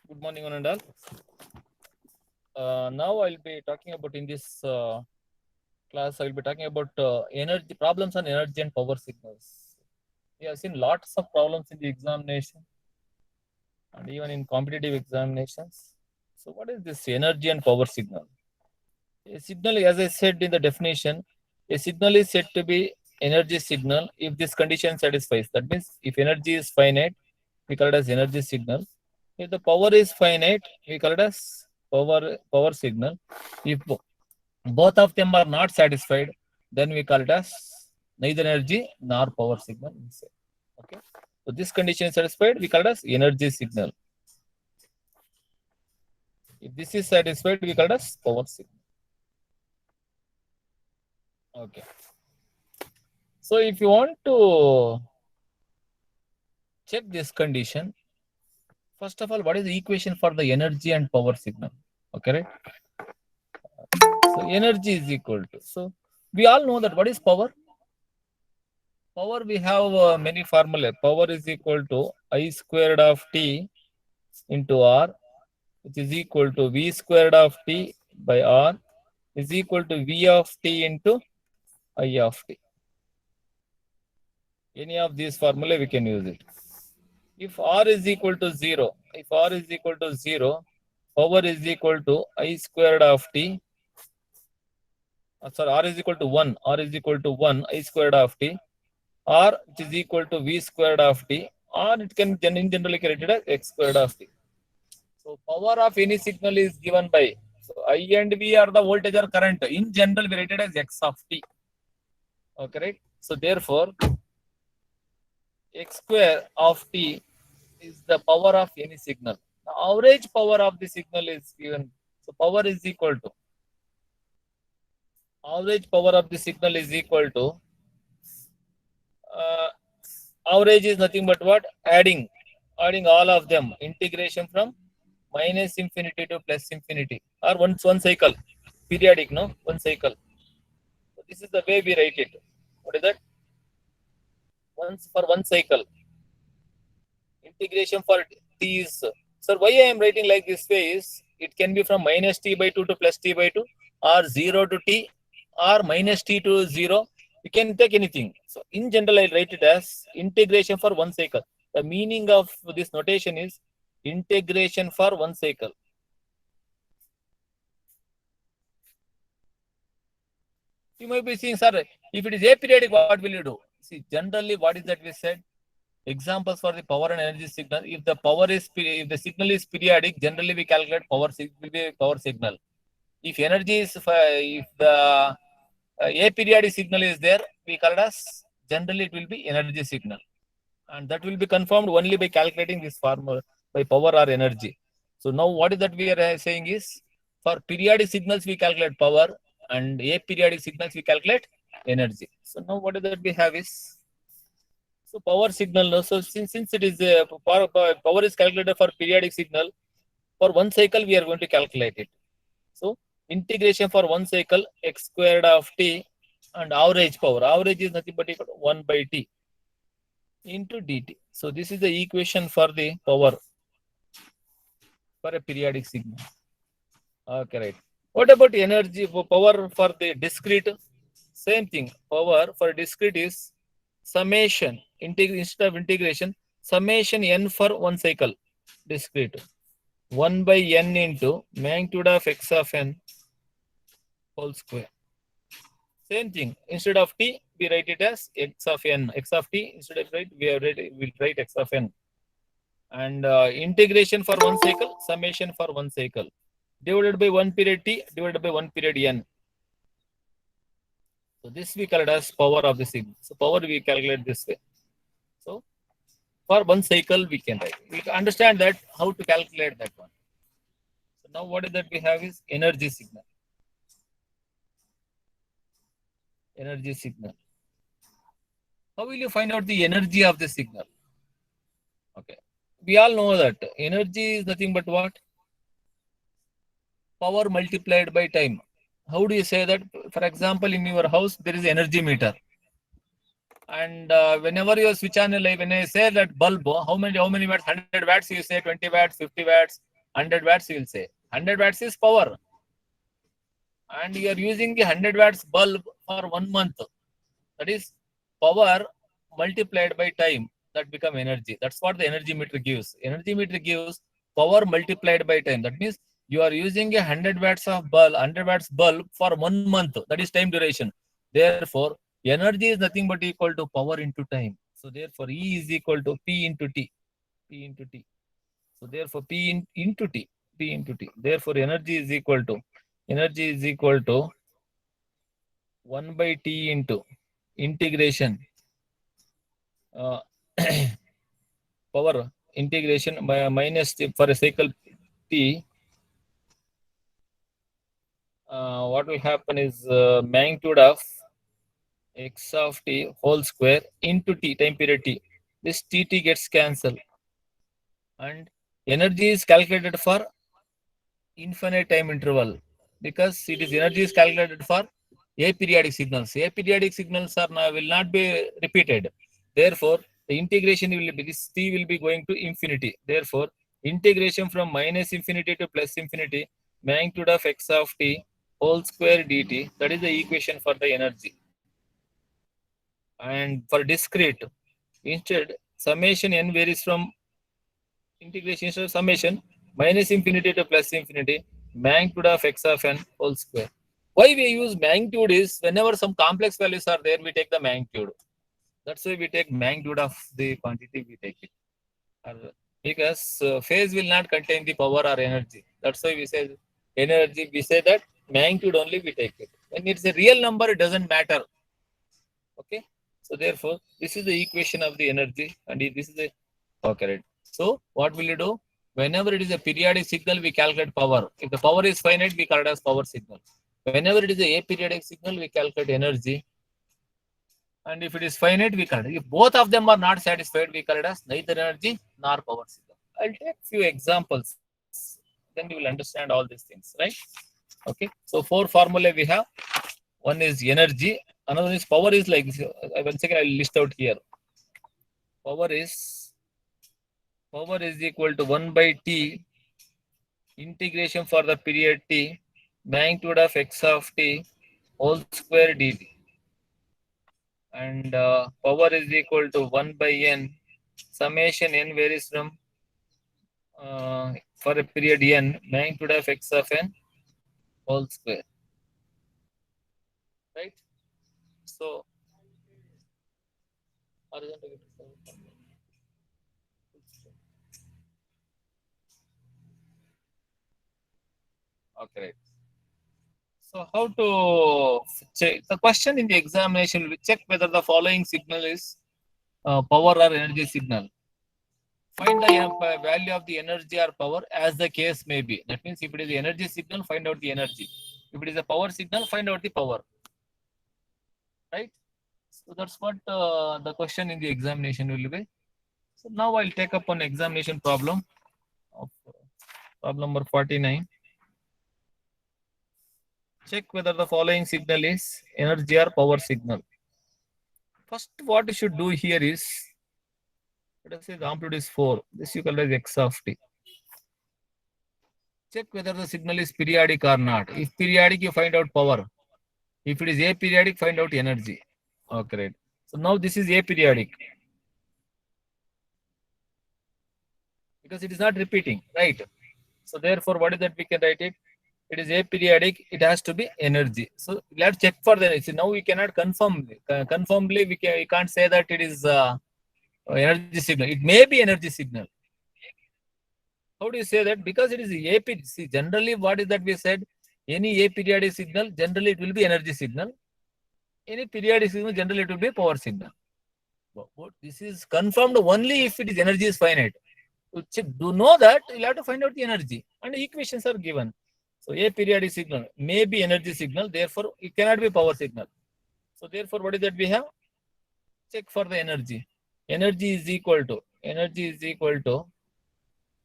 Good morning, one and all. Now I'll be talking about in this class. I will be talking about energy problems on energy and power signals. We have seen lots of problems in the examination and even in competitive examinations. So, what is this energy and power signal? A signal, as I said in the definition, a signal is said to be energy signal if this condition satisfies. That means if energy is finite, we call it as energy signal. If the power is finite, we call it as power signal. If both of them are not satisfied, then we call it as neither energy nor power signal. Okay. So this condition is satisfied, we call it as energy signal. If this is satisfied, we call it as power signal. Okay. So if you want to check this condition, first of all, what is the equation for the energy and power signal? Okay, right? So energy is equal to. So we all know that what is power? Power, we have many formulae. Power is equal to I squared of T into R, which is equal to V squared of T by R is equal to V of T into I of T. Any of these formulae we can use it. If R is equal to 0, power is equal to I squared of T. Sorry, R is equal to 1. R is equal to 1 I squared of T. R, which is equal to V squared of T. Or it can in generally written as X squared of T. So power of any signal is given by, so I and V are the voltage or current. In general, we write it as X of T. Okay, right? So therefore, X square of T is the power of any signal. The average power of the signal is given. So power is equal to, average power of the signal is equal to, average is nothing but what? Adding all of them. Integration from minus infinity to plus infinity, or one cycle. Periodic, no? One cycle. So this is the way we write it. What is that? Once for one cycle. Integration for t is. So why I am writing like this way is, it can be from minus t by 2 to plus t by 2, or 0 to t, or minus t to 0. You can take anything. So in general, I write it as integration for one cycle. The meaning of this notation is integration for one cycle. You might be saying, sir, if it is aperiodic, what will you do? See, generally, what is that we said? Examples for the power and energy signal. If the signal is periodic, generally we calculate power signal. If energy is, if the aperiodic signal is there, we call it as, generally it will be energy signal, and that will be confirmed only by calculating this formula by power or energy. So now what is that we are saying is, for periodic signals we calculate power, and aperiodic signals we calculate energy. So now what is that we have is, so power signal. So since it is power is calculated for periodic signal, for one cycle we are going to calculate it. So integration for one cycle, x squared of t, and average power. Average is nothing but equal to 1 by t into dt. So this is the equation for the power for a periodic signal. Okay, right. What about energy for power for the discrete? Same thing. Power for discrete is summation, instead of integration, summation n for one cycle, discrete. 1 by n into magnitude of x of n whole square. Same thing. Instead of t, we write it as x of n. X of t, instead of right, we'll write x of n. And integration for one cycle, summation for one cycle, divided by 1 period t, divided by 1 period n. So this we call it as power of the signal. So power we calculate this way. So for one cycle we can write. We understand that how to calculate that one. So now what is that we have is energy signal. Energy signal. How will you find out the energy of the signal? Okay. We all know that energy is nothing but what? Power multiplied by time. How do you say that? For example, in your house, there is energy meter. And whenever you switch on a light, when I say that bulb, how many watts? 100 watts, you say 20 watts, 50 watts. 100 watts, you will say. 100 watts is power. And you are using the 100 watts bulb for 1 month. That is power multiplied by time. That become energy. That's what the energy meter gives. Energy meter gives power multiplied by time. That means you are using a 100 watts of bulb, 100 watts bulb for 1 month. That is time duration. Therefore, energy is nothing but equal to power into time. So therefore, E is equal to P into T. P into T. So therefore, into T. P into T. Therefore, energy is equal to 1 by T into integration power integration by minus for a cycle T. What will happen is magnitude of x of t whole square into t, time period t. This tt gets cancelled, and energy is calculated for infinite time interval, because it is energy is calculated for aperiodic signals. Aperiodic signals will not be repeated. Therefore, the integration will be, this t will be going to infinity. Therefore, integration from minus infinity to plus infinity, magnitude of x of t whole square dt. That is the equation for the energy. And for discrete, instead summation n varies from integration, instead of summation minus infinity to plus infinity, magnitude of x of n whole square. Why we use magnitude is whenever some complex values are there, we take the magnitude. That's why we take magnitude of the quantity, we take it. Because phase will not contain the power or energy. That's why we say energy, we say that magnitude only we take it. When it's a real number, it doesn't matter. Okay. So therefore, this is the equation of the energy, and this is the okay, right. So what will you do? Whenever it is a periodic signal, we calculate power. If the power is finite, we calculate as power signal. Whenever it is a aperiodic signal, we calculate energy. And if it is finite, we calculate. If both of them are not satisfied, we calculate as neither energy nor power signal. I'll take few examples. Then you will understand all these things, right? Okay. So 4 formulae we have. One is energy. Another is power is like this. Once again, I'll list out here. Power is equal to 1 by T integration for the period T, magnitude of x of t whole square dt. And power is equal to 1 by n, summation n varies from for a period n, magnitude of x of n whole square. Right? So, okay, right. So how to check? The question in the examination will check whether the following signal is power or energy signal. Find the value of the energy or power as the case may be. That means if it is the energy signal, find out the energy. If it is a power signal, find out the power. Right? So that's what the question in the examination will be. So now I'll take up an examination problem of problem number 49. Check whether the following signal is energy or power signal. First, what you should do here is, let us say the amplitude is 4. This you call as x of t. Check whether the signal is periodic or not. If periodic, you find out power. If it is aperiodic, find out energy. Okay, right. So now this is aperiodic, because it is not repeating, right? So therefore, what is that we can write it? It is aperiodic. It has to be energy. So let's check for the energy. Now we cannot confirm. Confirmly, we can't say that it is energy signal. It may be energy signal. How do you say that? Because it is aperiodic. See, generally, what is that we said? Any aperiodic signal, generally it will be energy signal. Any periodic signal, generally it will be power signal. But this is confirmed only if it is energy is finite. To know that, you'll have to find out the energy. And the equations are given. So aperiodic signal may be energy signal, therefore it cannot be power signal. So therefore, what is that we have? Check for the energy. Energy is equal to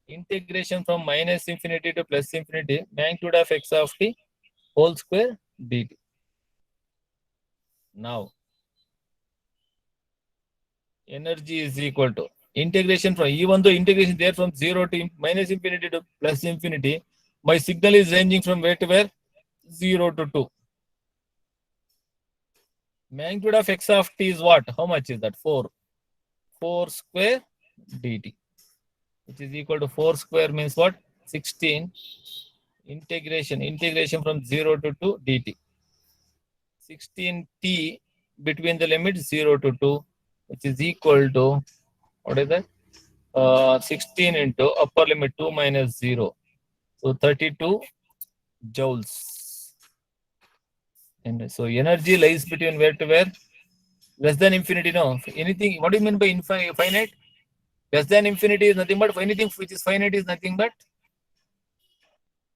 integration from minus infinity to plus infinity, magnitude of x of t whole square dt. Now, energy is equal to integration from, even though integration there from 0 to minus infinity to plus infinity, my signal is ranging from where to where? 0 to 2. Magnitude of x of t is what? How much is that? 4. 4 square dt, which is equal to 4 square means what? 16. Integration from 0 to 2 dt. 16t between the limits 0 to 2, which is equal to, what is that? 16 into upper limit 2 minus 0. So 32 joules. And so energy lies between where to where? Less than infinity, no. Anything, what do you mean by finite? Less than infinity is nothing but, anything which is finite is nothing but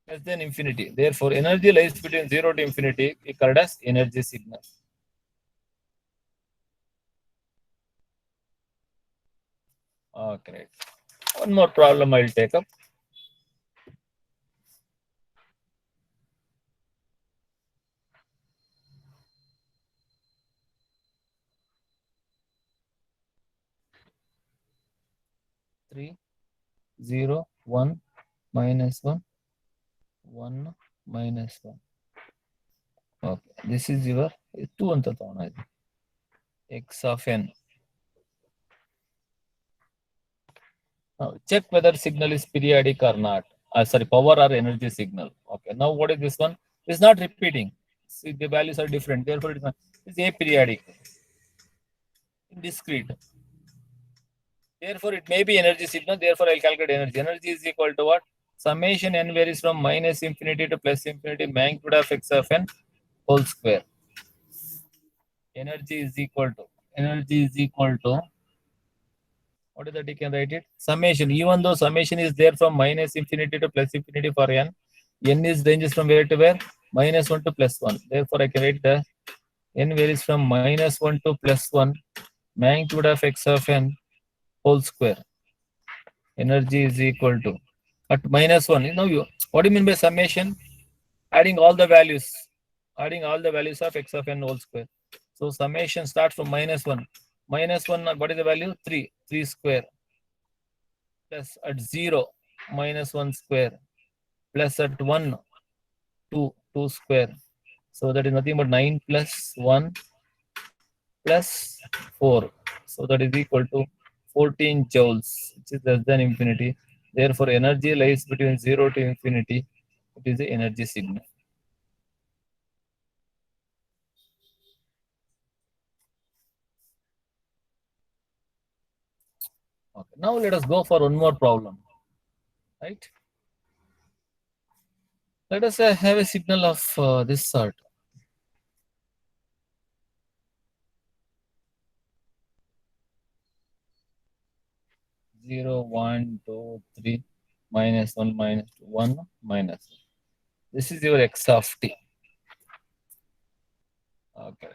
less than infinity. Therefore, energy lies between 0 to infinity, called as energy signal. Okay. One more problem I'll take up. Three, 0, 1, minus 1, 1, minus 1. Okay. This is your 2 anta tagona idi. X of n. Now check whether signal is periodic or not. Sorry, power or energy signal. Okay. Now what is this one? It's not repeating. See, the values are different. Therefore, it's aperiodic, discrete. Therefore, it may be energy signal. Therefore, I'll calculate energy. Energy is equal to what? Summation n varies from minus infinity to plus infinity, magnitude of x of n whole square. Energy is equal to, what is that? You can write it. Summation, even though summation is there from minus infinity to plus infinity for n is ranges from where to where? Minus 1 to plus 1. Therefore, I can write the n varies from minus 1 to plus 1, magnitude of x of n whole square. Energy is equal to, at minus 1. You know, what do you mean by summation? Adding all the values of x of n whole square. So summation starts from minus 1. Minus 1, what is the value? 3. 3 square. Plus at 0, minus 1 square. Plus at 1, 2. 2 square. So that is nothing but 9 plus 1 plus 4. So that is equal to 14 joules, which is less than infinity. Therefore, energy lies between 0 to infinity. It is the energy signal. Okay. Now let us go for one more problem. Right? Let us have a signal of this sort. 0, 1, 2, 3, minus 1, minus 2, 1, minus 1. This is your x of t. Okay.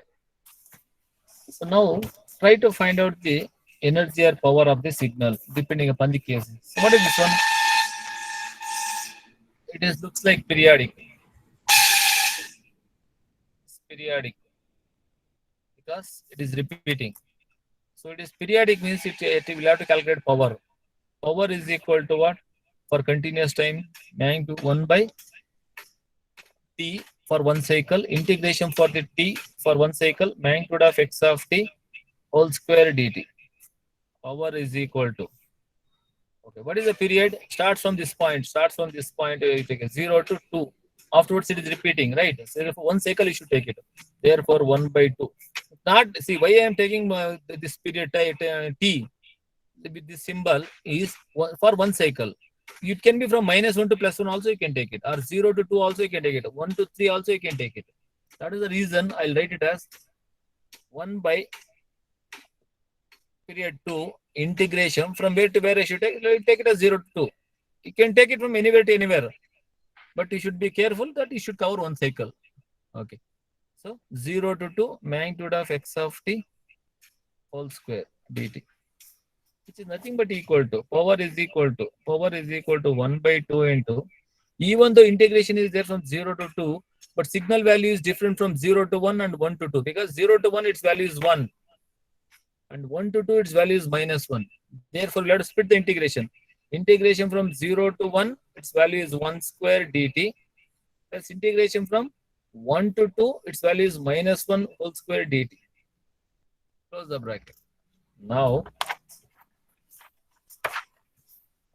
So now try to find out the energy or power of the signal depending upon the case. So what is this one? It looks like periodic. It's periodic because it is repeating. So it is periodic means it will have to calculate power. Power is equal to what? For continuous time, magnitude 1 by t for one cycle, integration for the t for one cycle, magnitude of x of t whole square dt. Power is equal to, okay, what is the period? Starts from this point, you take a 0 to 2. Afterwards, it is repeating, right? So for one cycle, you should take it. Therefore, 1 by 2. Not, see, why I am taking this period t with this symbol is for one cycle. It can be from minus 1 to plus 1 also you can take it, or 0 to 2 also you can take it, 1 to 3 also you can take it. That is the reason I'll write it as 1 by period 2 integration from where to where I should take it as 0 to 2. You can take it from anywhere to anywhere, but you should be careful that you should cover one cycle. Okay. So 0 to 2, magnitude of x of t whole square dt, which is nothing but equal to, power is equal to 1 by 2 into, even though integration is there from 0 to 2, but signal value is different from 0 to 1 and 1 to 2, because 0 to 1 its value is 1 and 1 to 2 its value is minus 1. Therefore, we have to split the integration. Integration from 0 to 1, its value is 1 square dt. Plus integration from 1 to 2, its value is minus 1 whole square dt. Close the bracket. Now,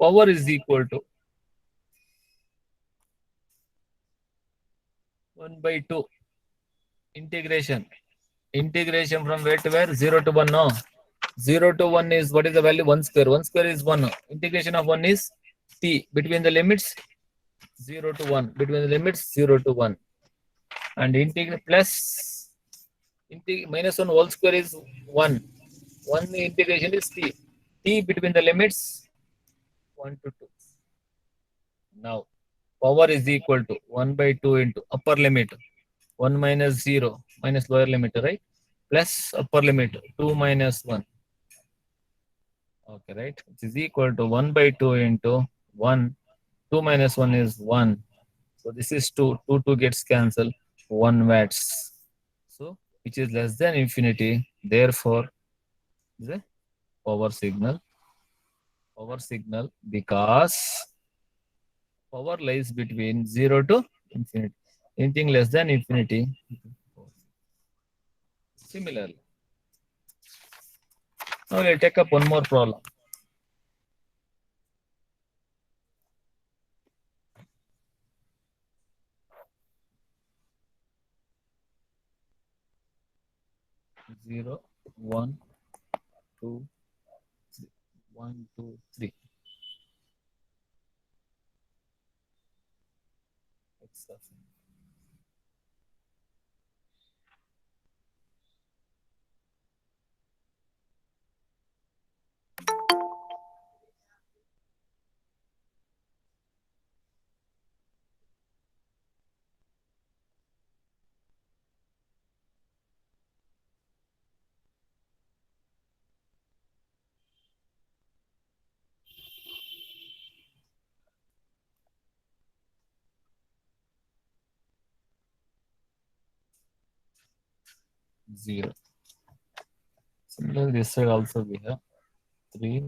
power is equal to 1 by 2 integration. Integration from where to where? 0 to 1. No. 0 to 1 is what is the value? 1 square. 1 square is 1. Integration of 1 is t. Between the limits 0 to 1. Between the limits 0 to 1. And integral plus minus 1 whole square is 1. 1 integration is t. T between the limits 1 to 2. Now, power is equal to 1 by 2 into upper limit 1 minus 0 minus lower limit, right? Plus upper limit 2 minus 1. Okay, right? Which is equal to 1 by 2 into 1. 2 minus 1 is 1. So this is 2. 2 gets cancelled. 1 watts. So which is less than infinity. Therefore, the power signal. Power signal because power lies between 0 to infinity. Anything less than infinity. Similarly. Now we'll take up one more problem. Zero, one, two, three. 1, 2, 3. Zero. Similarly, this side also we have 3,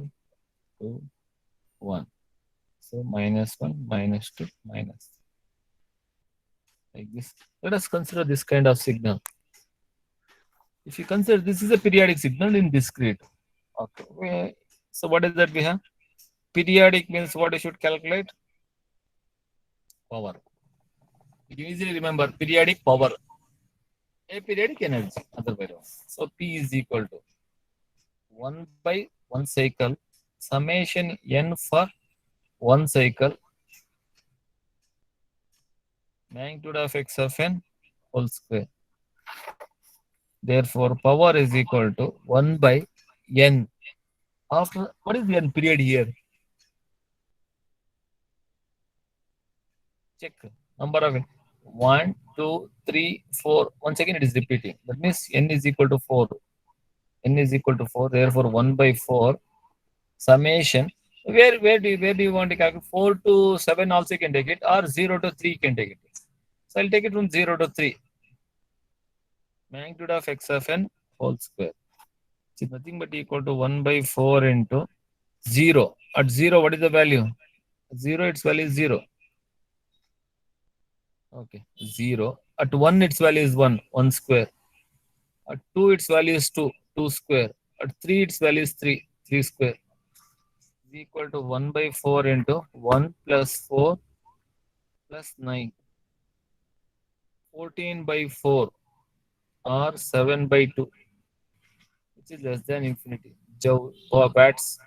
2, 1. So minus 1, minus 2, minus. Like this. Let us consider this kind of signal. If you consider this is a periodic signal in discrete. Okay. So what is that we have? Periodic means what I should calculate? Power. You can easily remember periodic power. A periodic energy. Otherwise. So P is equal to 1 by 1 cycle summation n for 1 cycle magnitude of x of n whole square. Therefore, power is equal to 1 by n. After what is the n period here? Check number of n. 1, 2, 3, 4. Once again, it is repeating. That means n is equal to 4. N is equal to 4. Therefore, 1 by 4 summation. Where do you want to calculate? 4 to 7 also can take it, or 0 to 3 can take it. So I'll take it from 0 to 3. Magnitude of x of n whole square. It's nothing but equal to 1 by 4 into 0. At 0, what is the value? 0, its value is 0. Okay, 0. At 1, its value is 1, 1 square. At 2, its value is 2, 2 square. At 3, its value is 3, 3 square. Is equal to 1 by 4 into 1 plus 4 plus 9. 14 by 4 or 7 by 2, which is less than infinity. Joule or watts.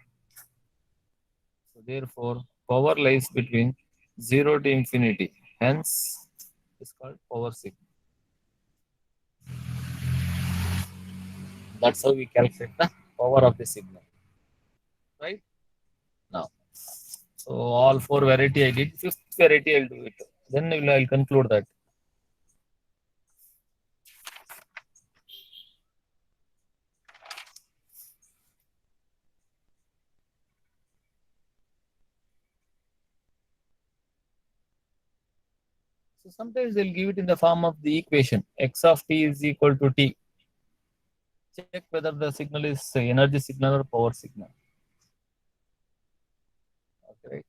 So therefore, power lies between 0 to infinity. Hence, it's called power signal. That's how we calculate the power of the signal. Right? Now, so all 4 variety I did. 5th variety I'll do it. Then I'll conclude that. So sometimes they'll give it in the form of the equation. X of t is equal to t. Check whether the signal is energy signal or power signal. Okay, right.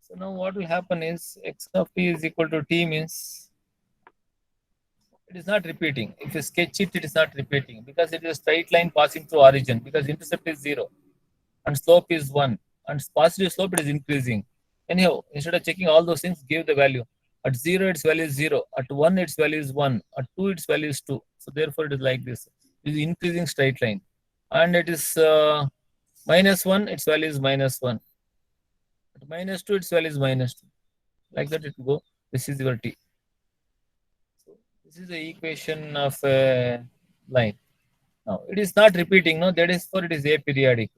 So now what will happen is x of t is equal to t means it is not repeating. If you sketch it, it is not repeating because it is a straight line passing through origin because intercept is 0 and slope is 1 and positive slope it is increasing. Anyhow, instead of checking all those things, give the value. At 0, its value is 0. At 1, its value is 1. At 2, its value is 2. So therefore, it is like this. It is increasing straight line. And it is minus 1, its value is minus 1. At minus 2, its value is minus 2. Like that it will go. This is your t. So this is the equation of a line. Now, it is not repeating. No, that is for it is aperiodic.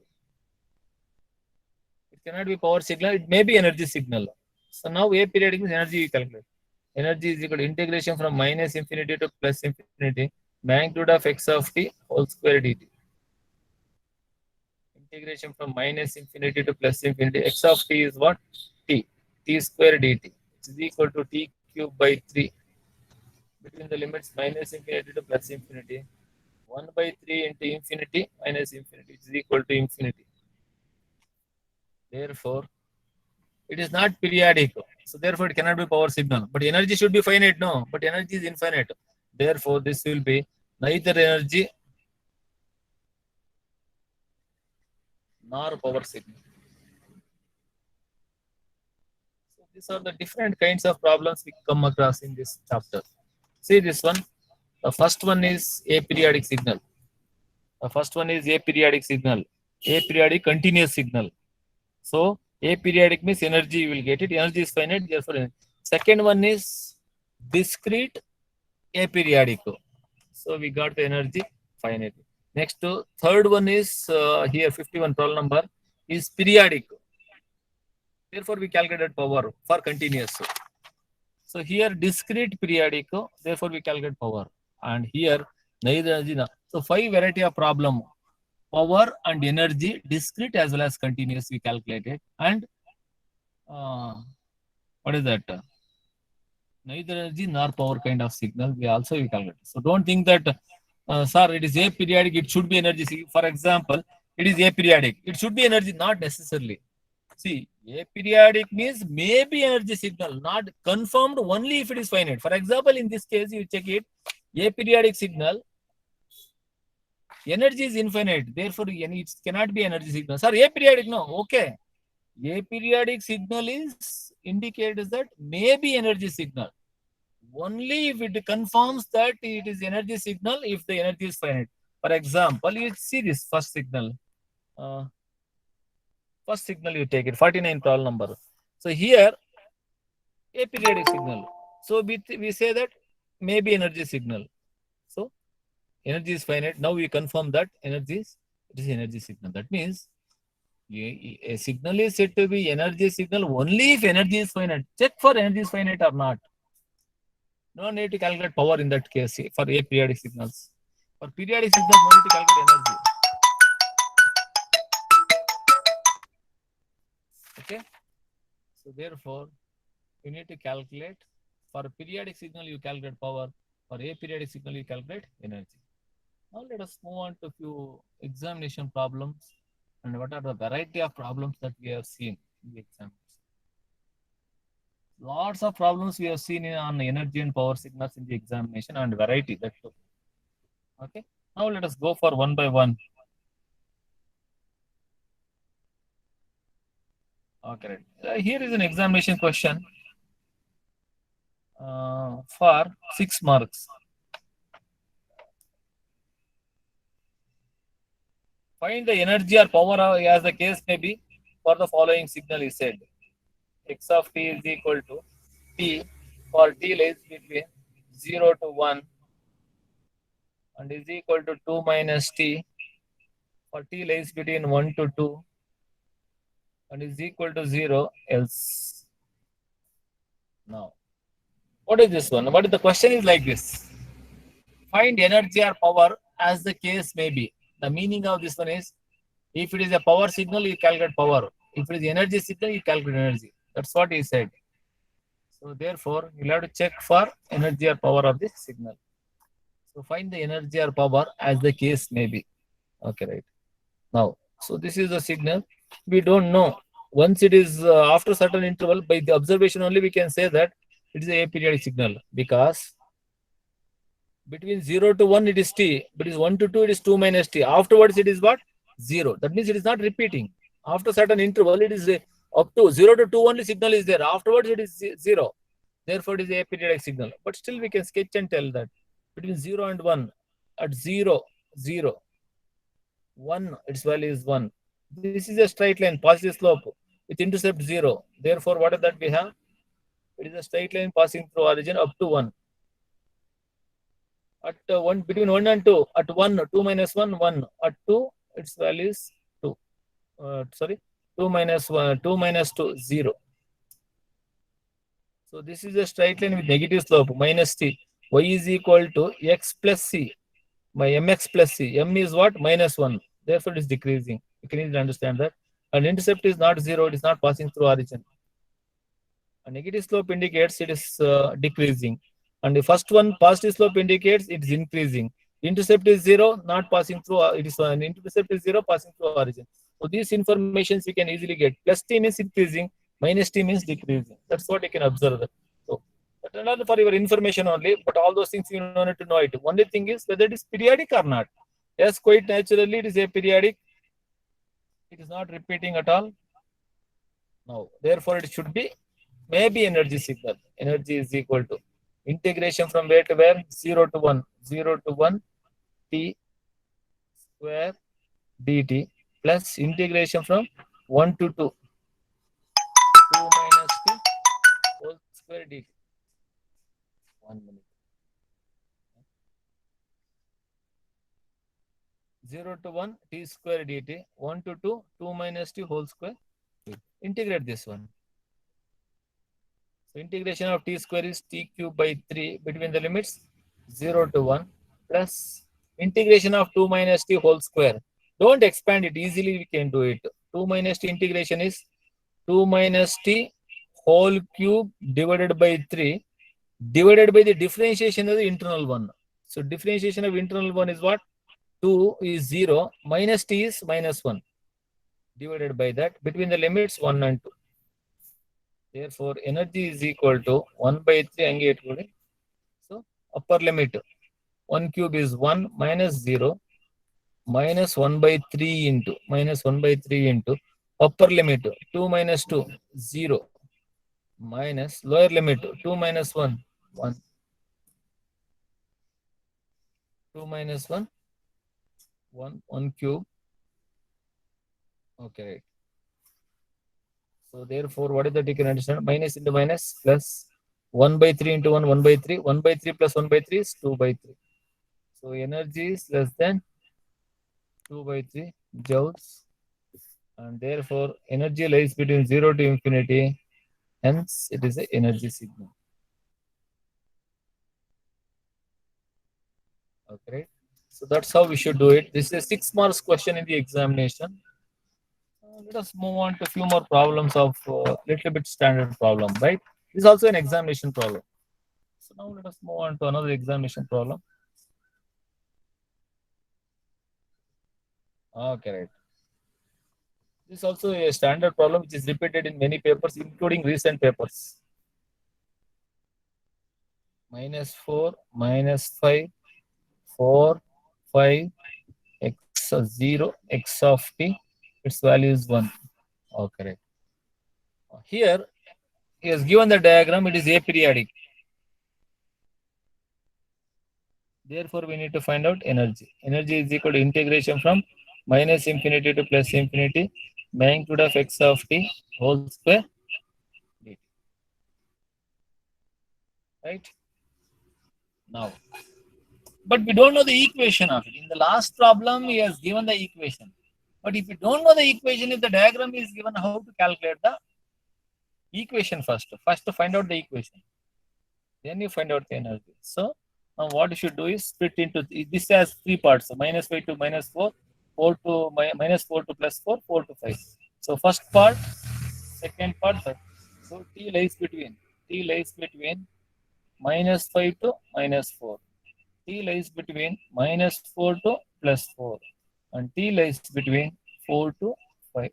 It cannot be power signal. It may be energy signal. So now aperiodic means energy we calculate. Energy is equal to integration from minus infinity to plus infinity, magnitude of x of t whole square dt. Integration from minus infinity to plus infinity, x of t is what? T. T square dt, which is equal to t cube by 3 between the limits minus infinity to plus infinity. 1 by 3 into infinity minus infinity, which is equal to infinity. Therefore, it is not periodic. So therefore, it cannot be power signal. But energy should be finite, no? But energy is infinite. Therefore, this will be neither energy nor power signal. So these are the different kinds of problems we come across in this chapter. See this one. The first one is aperiodic signal. The first one is aperiodic signal. Aperiodic continuous signal. So aperiodic means energy you will get it. Energy is finite. Therefore, second one is discrete aperiodic. So we got the energy finite. Next, third one is here 51 problem number is periodic. Therefore, we calculated power for continuous. So here discrete periodic. Therefore, we calculate power. And here neither energy. So 5 variety of problem. Power and energy discrete as well as continuous we calculated. And what is that? Neither energy nor power kind of signal we also we calculate. So don't think that sir, it is aperiodic, it should be energy. For example, it is aperiodic, it should be energy, not necessarily. See, aperiodic means maybe energy signal, not confirmed only if it is finite. For example, in this case, you check it, aperiodic signal, energy is infinite, therefore it cannot be energy signal. Sir, aperiodic, no, okay. Aperiodic signal is indicates that maybe energy signal. Only if it confirms that it is energy signal if the energy is finite. For example, you see this first signal. First signal you take it, 49 problem number. So here, aperiodic signal. So we say that maybe energy signal. So energy is finite. Now we confirm that it is energy signal. That means a signal is said to be energy signal only if energy is finite. Check for energy is finite or not. No need to calculate power in that case for aperiodic signals. For periodic signals, no need to calculate energy. Okay. So therefore, you need to calculate. For periodic signal, you calculate power. For aperiodic signal, you calculate energy. Now let us move on to few examination problems and what are the variety of problems that we have seen in the exam. Lots of problems we have seen on energy and power signals in the examination and variety that too. Okay. Now let us go for one by one. Okay. Here is an examination question for 6 marks. Find the energy or power as the case may be for the following signal is said. X of t is equal to t for t lies between 0 to 1 and is equal to 2 minus t for t lies between 1 to 2 and is equal to 0 else. Now, what is this one? What is the question is like this. Find energy or power as the case may be. The meaning of this one is, if it is a power signal, you calculate power. If it is energy signal, you calculate energy. That's what he said. So therefore, you'll have to check for energy or power of this signal. So find the energy or power as the case may be. Okay, right. Now, so this is the signal. We don't know once it is after certain interval, by the observation only we can say that it is a aperiodic signal, because between 0 to 1 it is t, but is 1 to 2 it is 2 minus t. Afterwards it is what? 0. That means it is not repeating. After certain interval it is up to 0 to 2 only signal is there. Afterwards it is 0. Therefore it is a periodic signal. But still we can sketch and tell that between 0 and 1, at 0, 0, 1, its value is 1. This is a straight line, positive slope with intercept 0. Therefore what is that we have? It is a straight line passing through origin up to 1. At 1, between 1 and 2, at 1, 2 minus 1, 1. At 2, its value is 2. Sorry, 2 minus 1, 2 minus 2, 0. So this is a straight line with negative slope, minus t. Y is equal to x plus c. My mx plus c. M is what? Minus 1. Therefore, it is decreasing. You can easily understand that. And intercept is not 0. It is not passing through origin. A negative slope indicates it is decreasing. And the first one, positive slope, indicates it is increasing. Intercept is 0, not passing through. It is an intercept is 0, passing through origin. So these informations we can easily get. Plus t means increasing, minus t means decreasing. That's what you can observe. So that's not for your information only, but all those things you don't need to know it. Only thing is whether it is periodic or not. Yes, quite naturally it is a periodic. It is not repeating at all. No, therefore it should be maybe energy signal. Energy is equal to integration from where to where? 0 to 1. 0 to 1 t square dt plus integration from 1 to 2. 2 minus t whole square dt. 1 minute. 0 to 1 t square dt. 1 to 2, 2 minus t whole square. Integrate this one. So integration of t square is t cube by 3 between the limits 0 to 1 plus integration of 2 minus t whole square. Don't expand it, easily we can do it. 2 minus t integration is 2 minus t whole cube divided by 3 divided by the differentiation of the internal one. So differentiation of internal one is what? 2 is 0, minus t is minus 1 divided by that between the limits 1 and 2. Therefore, energy is equal to 1 by 3. So, upper limit 1 cube is 1 minus 0 minus 1 by 3 into upper limit 2 minus 2, 0 minus lower limit 2 minus 1, 1. 2 minus 1, 1 cube. Okay, right. So therefore, what is that you can understand? Minus into minus plus 1 by 3 into 1, 1 by 3. 1 by 3 plus 1 by 3 is 2 by 3. So energy is less than 2 by 3 joules. And therefore, energy lies between 0 to infinity. Hence, it is an energy signal. Okay. So that's how we should do it. This is a 6 marks question in the examination. Let us move on to a few more problems of little bit standard problem, right? This is also an examination problem. So now let us move on to another examination problem. Okay, right. This is also a standard problem which is repeated in many papers, including recent papers. Minus 4, minus 5, 4, 5, x 0, x of t, its value is 1. Okay, right. Here, he has given the diagram, it is aperiodic. Therefore, we need to find out energy. Energy is equal to integration from minus infinity to plus infinity, magnitude of x of t whole square dt. Right? Now, but we don't know the equation of it. In the last problem, he has given the equation. But if you don't know the equation, if the diagram is given, how to calculate the equation first? First to find out the equation. Then you find out the energy. So, now what you should do is split into, this has 3 parts. So minus 5 to minus 4, 4 to minus 4 to plus 4, 4 to 5. So first part, second part, third. So t lies between minus 5 to minus 4. T lies between minus 4 to plus 4. And t lies between 4 to 5.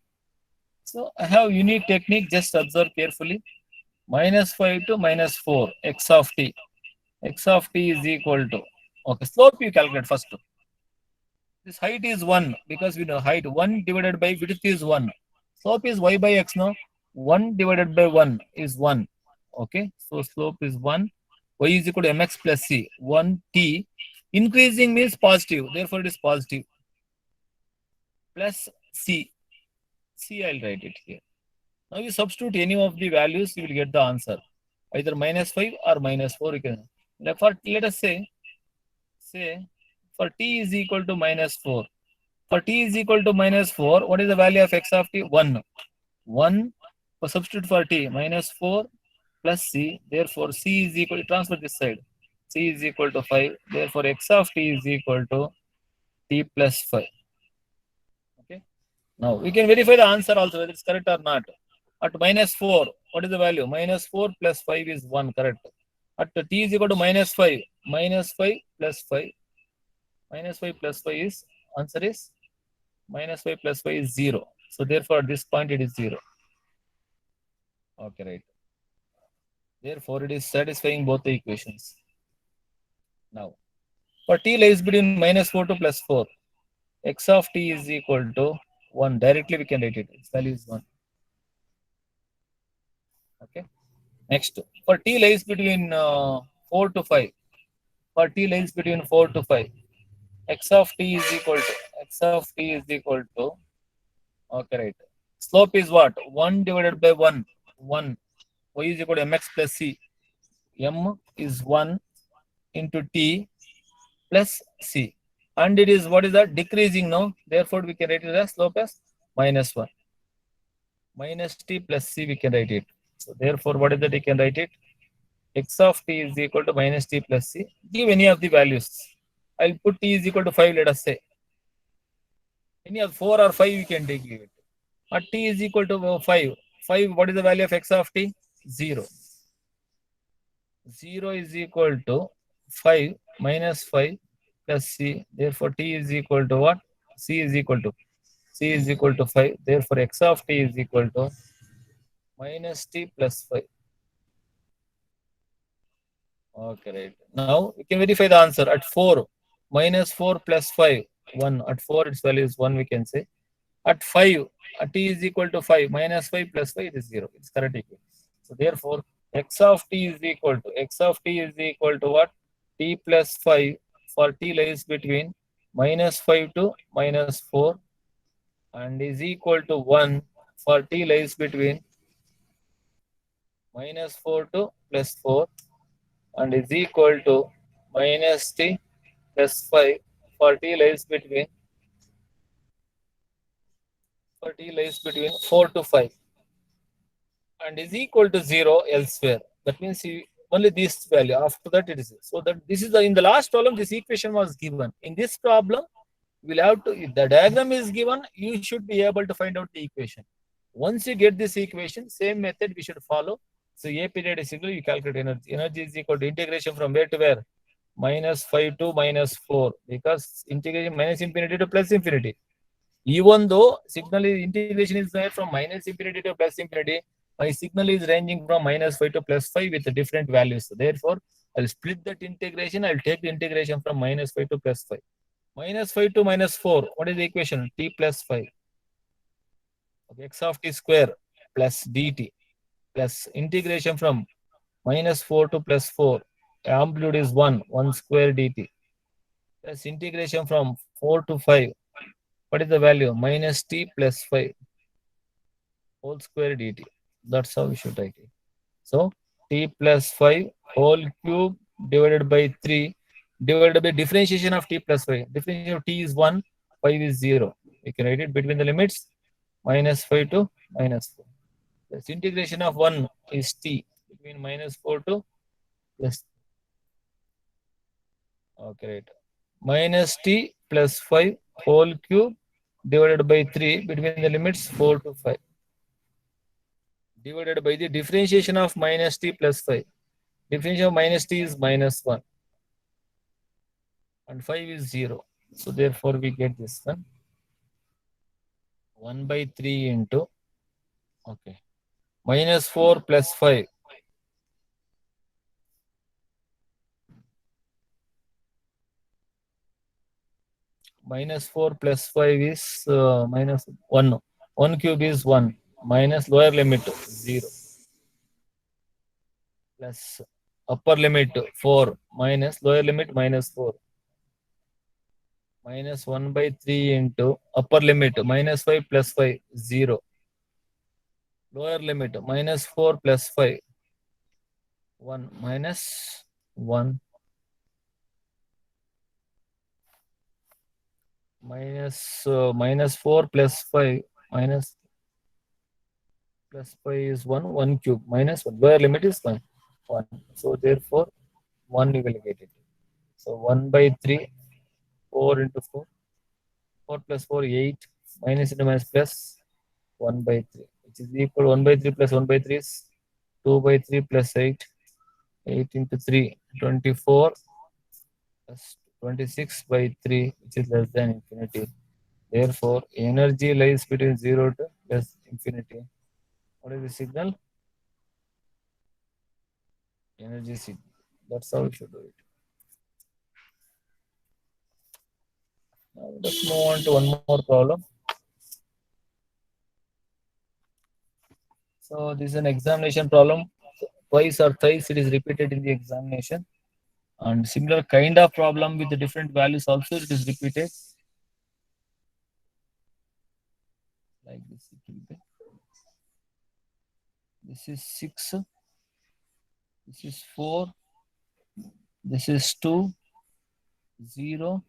So I have unique technique, just observe carefully. -5 to -4, x of t. X of t is equal to, okay, slope you calculate first. This height is 1 because we know height 1 divided by width is 1. Slope is y by x now. 1 divided by 1 is 1. Okay, so slope is 1. Y is equal to mx plus c. 1t. Increasing means positive, therefore it is positive. Plus c. C I'll write it here. Now you substitute any of the values, you will get the answer. Either -5 or -4 you can. Let us say for t is equal to -4. For t is equal to -4, what is the value of x of t? 1. 1, substitute for t, -4 plus c. Therefore, c is equal to, transfer this side. C is equal to 5. Therefore, x of t is equal to t plus 5. Okay. Now, we can verify the answer also, whether it's correct or not. At -4, what is the value? -4 plus 5 is 1, correct. At t is equal to -5, -5 plus 5. -5 plus 5 is, answer is -5 plus 5 is 0. So therefore at this point it is 0. Okay, right. Therefore it is satisfying both the equations. Now, for t lies between -4 to +4, x of t is equal to 1. Directly we can write it. Its value is 1. Okay. Next, for t lies between 4 to 5. For t lies between 4 to 5, x of t is equal to, x of t is equal to, okay, right. Slope is what? 1 divided by 1. 1. Y is equal to mx plus c. M is 1 into t plus c. And it is, what is that? Decreasing now. Therefore, we can write it as slope as -1. Minus t plus c, we can write it. So therefore, what is that? We can write it. X of t is equal to -t plus c. Give any of the values. I'll put t is equal to 5, let us say. Any of 4 or 5 we can take it. At t is equal to 5. 5, what is the value of x of t? 0. 0 is equal to 5 minus 5 plus c. Therefore, t is equal to what? C is equal to, c is equal to 5. Therefore, x of t is equal to -t plus 5. Okay, right. Now, we can verify the answer. At 4, -4 plus 5, 1. At 4, its value is 1, we can say. At 5, t is equal to 5. -5 plus 5 is 0. It's correct equation. So, therefore, x of t is equal to, x of t is equal to what? T plus 5 for t lies between -5 to -4 and is equal to 1 for t lies between -4 to +4 and is equal to -t plus 5 for t lies between, 4 to 5 and is equal to 0 elsewhere. That means only this value. After that it is. So that this is in the last problem, this equation was given. In this problem, we'll have to, if the diagram is given, you should be able to find out the equation. Once you get this equation, same method we should follow. So A period is equal, you calculate energy. Energy is equal to integration from where to where? -5 to -4, because integration minus infinity to plus infinity. Even though signal integration is there from -infinity to +infinity, my signal is ranging from -5 to +5 with different values. Therefore, I'll split that integration. I'll take the integration from -5 to +5. -5 to -4. What is the equation? T plus 5. Okay, x of t square plus dt plus integration from -4 to +4. Amplitude is 1 square dt plus integration from 4 to 5. What is the value? -t plus 5 whole square dt. That's how we should write it. So t plus 5 whole cube divided by 3 divided by differentiation of t plus 5. Differentiation of t is 1, 5 is 0. You can write it between the limits -5 to -4. This integration of 1 is t between -4 to plus. Okay, right. -t plus 5 whole cube divided by 3 between the limits 4 to 5. Divided by the differentiation of -t plus 5. Differentiation of -t is -1. And 5 is 0. So therefore we get this one. 1 by 3 into Okay. -4 plus 5. -4 plus 5 is minus 1. 1 cube is 1. Minus lower limit 0. Plus upper limit 4. Minus lower limit -4. Minus 1 by 3 into upper limit -5 plus 5 0. Lower limit -4 plus 5 1 minus 1 minus 4 plus 5 minus plus 5 is 1 cube minus 1. Lower limit is 1. So therefore 1 you will get it. So 1 by 3, 4 into 4, 4 plus 4, 8, minus into minus plus 1 by 3, which is equal 1 by 3 plus 1 by 3 is 2 by 3 plus 8, 8 into 3, 24 plus 26 by 3, which is less than infinity. Therefore, energy lies between 0 to plus infinity. What is the signal? Energy signal. That's how we should do it. Now let's move on to one more problem. So this is an examination problem. Twice or thrice it is repeated in the examination. And similar kind of problem with the different values also it is repeated. Like this it will be. This is 6. This is 4. This is 2. 0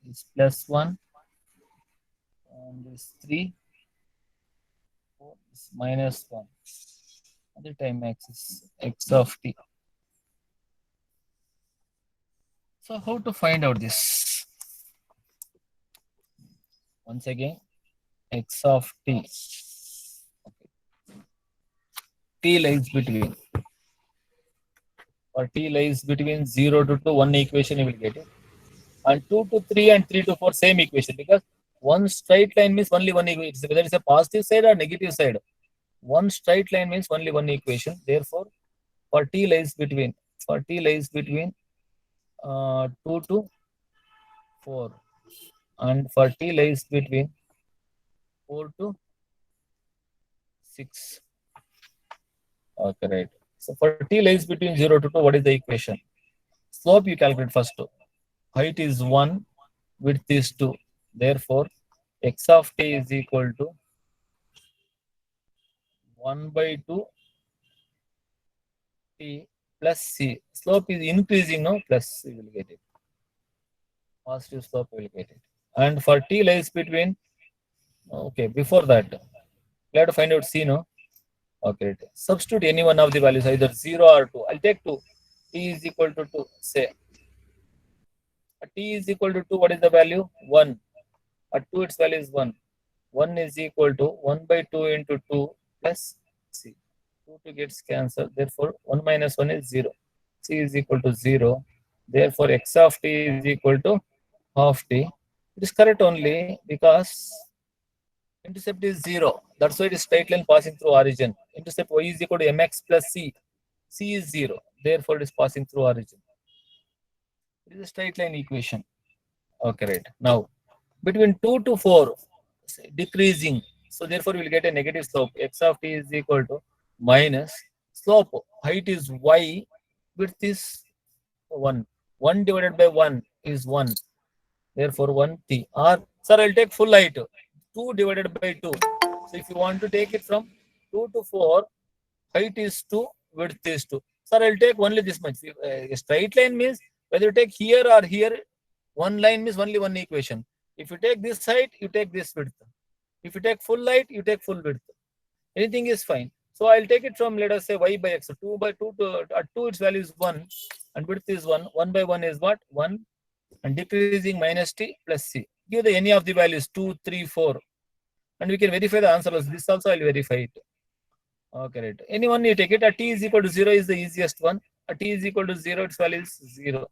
is plus 1. And this 3. 4 is minus 1. Other time axis x of t. So how to find out this? Once again, x of t. Okay. T lies between. Or t lies between 0 to 2, one equation you will get it. And 2 to 3 and 3 to 4, same equation. Because one straight line means only one equation. Whether it's a positive side or negative side. One straight line means only one equation. Therefore, for t lies between 2 to 4. And for t lies between 4 to 6. Okay, right. So for t lies between 0 to 2, what is the equation? Slope you calculate first. Height is 1, width is 2. Therefore, x of t is equal to 1 by 2 t plus c. Slope is increasing now, plus you will get it. Positive slope you will get it. And for t lies between, okay, before that, we have to find out c, no? Okay, substitute any one of the values, either 0 or 2. I'll take 2. T is equal to 2. Say, t is equal to 2. What is the value? 1. At 2, its value is 1. 1 is equal to 1 by 2 into 2 plus c. 2 gets cancelled. Therefore, 1 minus 1 is 0. C is equal to 0. Therefore, x of t is equal to half t. It is correct only because intercept is 0. That's why it is straight line passing through origin. Intercept y is equal to mx plus c. C is 0. Therefore, it is passing through origin. It is a straight line equation. Okay, right. Now, between 2 to 4, decreasing. So, therefore, we will get a negative slope. X of t is equal to minus slope. Height is y, width is 1. 1 divided by 1 is 1. Therefore, 1 t. Or, sir, I'll take full height. 2 divided by 2. So, if you want to take it from 2 to 4, height is 2, width is 2. Sir, I'll take only this much. A straight line means whether you take here or here, one line means only one equation. If you take this height, you take this width. If you take full height, you take full width. Anything is fine. So I'll take it from, let us say, y by x. So 2 by 2 to at 2 its value is 1 and width is 1. 1 by 1 is what? 1 and decreasing minus t plus c. Give the any of the values 2, 3, 4 and we can verify the answer. This also I'll verify it. Okay, right. Anyone you take it at t is equal to 0 is the easiest one. At t is equal to 0, its value is 0.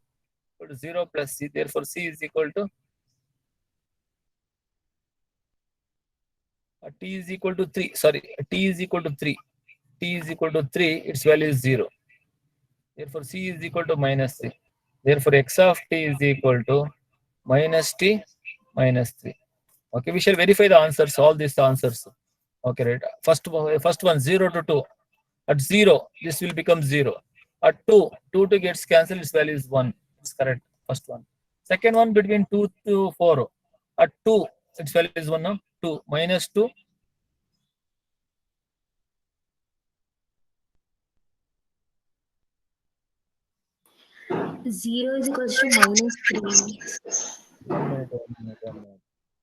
Equal to 0 plus c. Therefore, c is equal to T is equal to 3. Sorry, T is equal to 3. T is equal to 3. Its value is 0. Therefore, C is equal to minus 3. Therefore, x of t is equal to minus t minus 3. Okay, we shall verify the answers, all these answers. Okay, right. First one 0 to 2. At 0, this will become 0. At 2, 2 to gets cancelled, its value is 1. It's correct. First one. Second one between 2 to 4. At 2, its value is 1. No? 2 minus 2. 0 is equals to minus 3. 1 minute.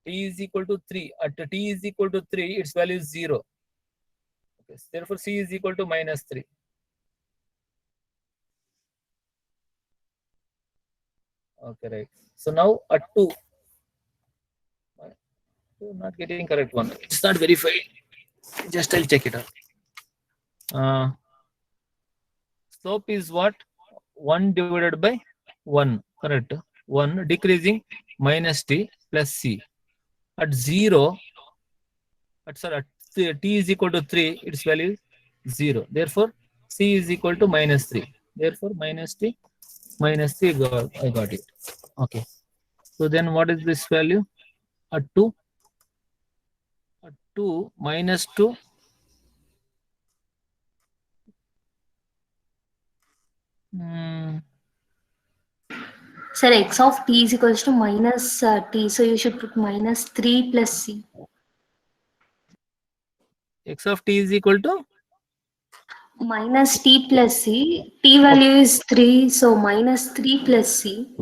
T is equal to 3. At t is equal to 3, its value is 0. Okay. Therefore, C is equal to minus 3. Okay, right. So now at 2, not getting correct one. It's not verified. Just I'll check it out. Slope is what? 1 divided by 1. Correct. 1 decreasing minus t plus c. At 0, at t is equal to 3, its value is 0. Therefore, c is equal to minus 3. Therefore, minus t minus 3, I got it. Okay. So then what is this value? At 2, minus 2. Sir, x of t is equals to minus t. So you should put minus 3 plus c. X of t is equal to Minus t plus c. T value is 3. So minus 3 plus c.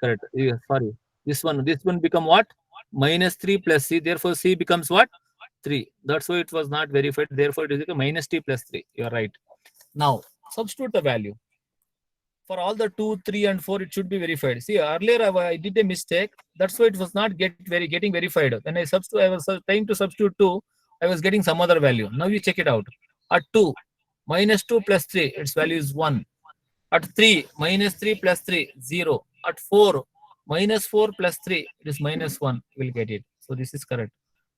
correct. Yeah, sorry. This one become what? Minus 3 plus c. Therefore, c becomes what? 3. That's why it was not verified. Therefore, it is equal to minus t plus 3. You are right. Now, substitute the value. For all the 2, 3, and 4, it should be verified. See, earlier I did a mistake. That's why it was not getting verified. When I was trying to substitute 2, I was getting some other value. Now you check it out. At 2, minus 2 plus 3, its value is 1. At 3, minus 3 plus 3, 0. At 4, minus 4 plus 3, it is minus 1. You will get it. So this is correct.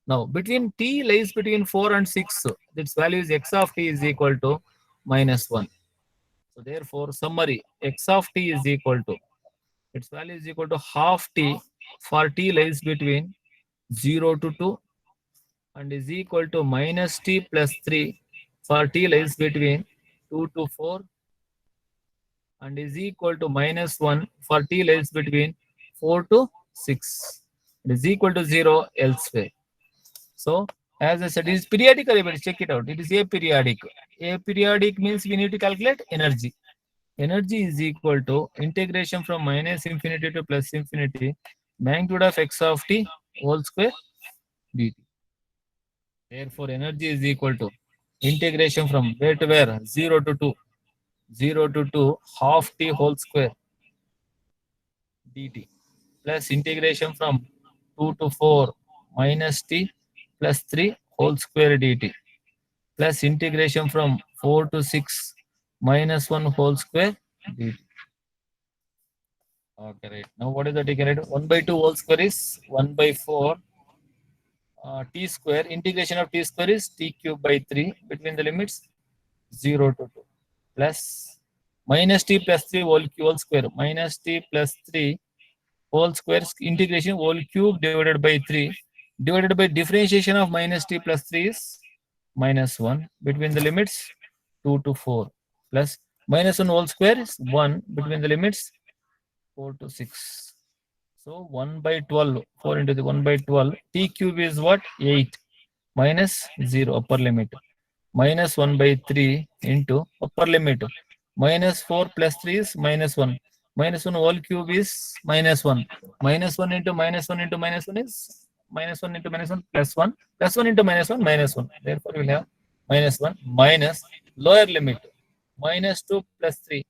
Now, between t lies between 4 and 6, its value is x of t is equal to minus 1. So therefore, summary, x of t is equal to, its value is equal to half t for t lies between 0 to 2 and is equal to minus t plus 3 for t lies between 2 to 4 and is equal to minus 1 for t lies between 4 to 6. It is equal to 0 elsewhere. So, as I said, it is periodic. Everybody check it out. It is aperiodic. Aperiodic means we need to calculate energy. Energy is equal to integration from minus infinity to plus infinity, magnitude of x of t whole square dt. Therefore, energy is equal to integration from where to where? 0 to 2. 0 to 2 half t whole square dt plus integration from 2 to 4 minus t plus 3 whole square dt plus integration from 4 to 6 minus 1 whole square dt. Okay, right. Now what is the taken rate? 1 by 2 whole square is 1 by 4 t square. Integration of t square is t cube by 3 between the limits 0 to 2 plus minus t plus 3 whole square minus t plus 3 whole square integration whole cube divided by 3 divided by differentiation of minus t plus 3 is minus 1 between the limits 2 to 4 plus minus 1 whole square is 1 between the limits 4 to 6. So 1 by 12, 4 into the 1 by 12, t cube is what? 8 minus 0 upper limit minus 1 by 3 into upper limit minus 4 plus 3 is minus 1. Minus 1 whole cube is minus 1. Minus 1 into minus 1 into minus 1 is minus 1 into minus 1 plus 1. Plus 1 into minus 1 minus 1. Therefore, we will have minus 1 minus lower limit minus 2 plus 3.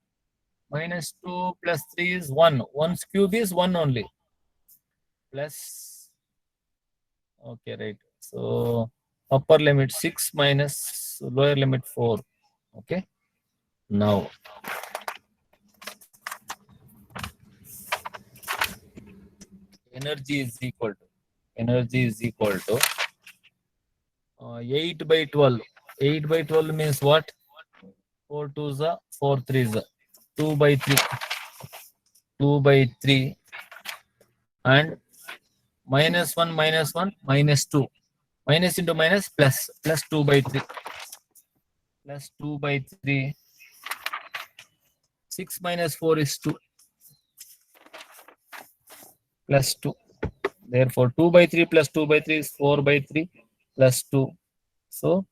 Minus 2 plus 3 is 1. 1's cube is 1 only. Plus, okay, right. So, upper limit 6 minus lower limit 4. Okay. Now, energy is equal to energy is equal to 8 by 12. 8 by 12 means what? 4 2s are 4 3s are 2 by 3. 2 by 3 and minus 1 minus 2. Minus into minus plus 2 by 3. Plus 2 by 3. 6 minus 4 is 2. Plus 2. Therefore, 2 by 3 plus 2 by 3 is 4 by 3 plus 2. So,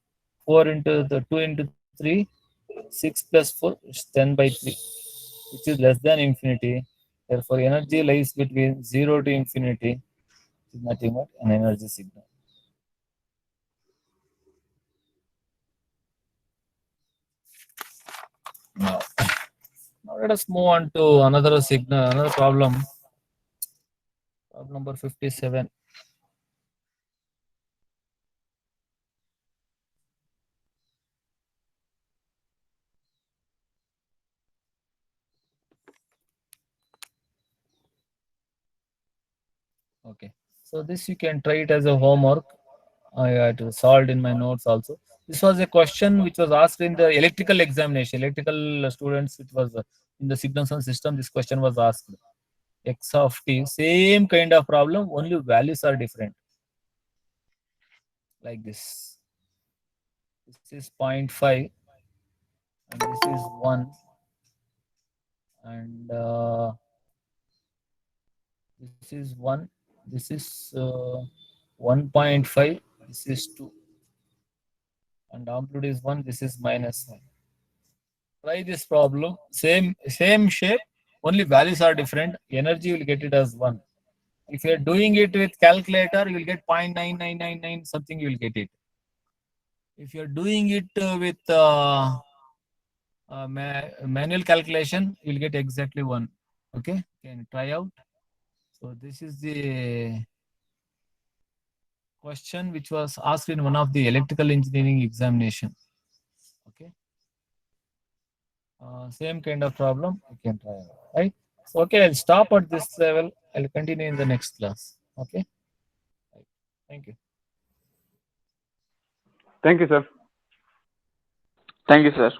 4 into the 2 into 3, 6 plus 4 is 10 by 3, which is less than infinity. Therefore, energy lies between 0 to infinity. It is nothing but an energy signal. Now let us move on to another signal, another problem. Problem number 57. Okay, so this you can try it as a homework. I had solved in my notes also. This was a question which was asked in the electrical examination. Electrical students, it was in the signals and system. This question was asked. X of t, same kind of problem, only values are different. Like this. This is 0.5 and this is 1 and this is 1. This is 1.5. This is 2 and amplitude is 1. This is minus 1. Try this problem. Same shape, only values are different. Energy will get it as 1. If you are doing it with calculator, you will get 0.9999 something. You will get it. If you are doing it with manual calculation, you will get exactly 1. Okay, can try out. So this is the question which was asked in one of the electrical engineering examination. Okay, same kind of problem you can try out, right? So, okay, I'll stop at this level. I'll continue in the next class. Okay, right. Thank you. Thank you, sir. Thank you, sir.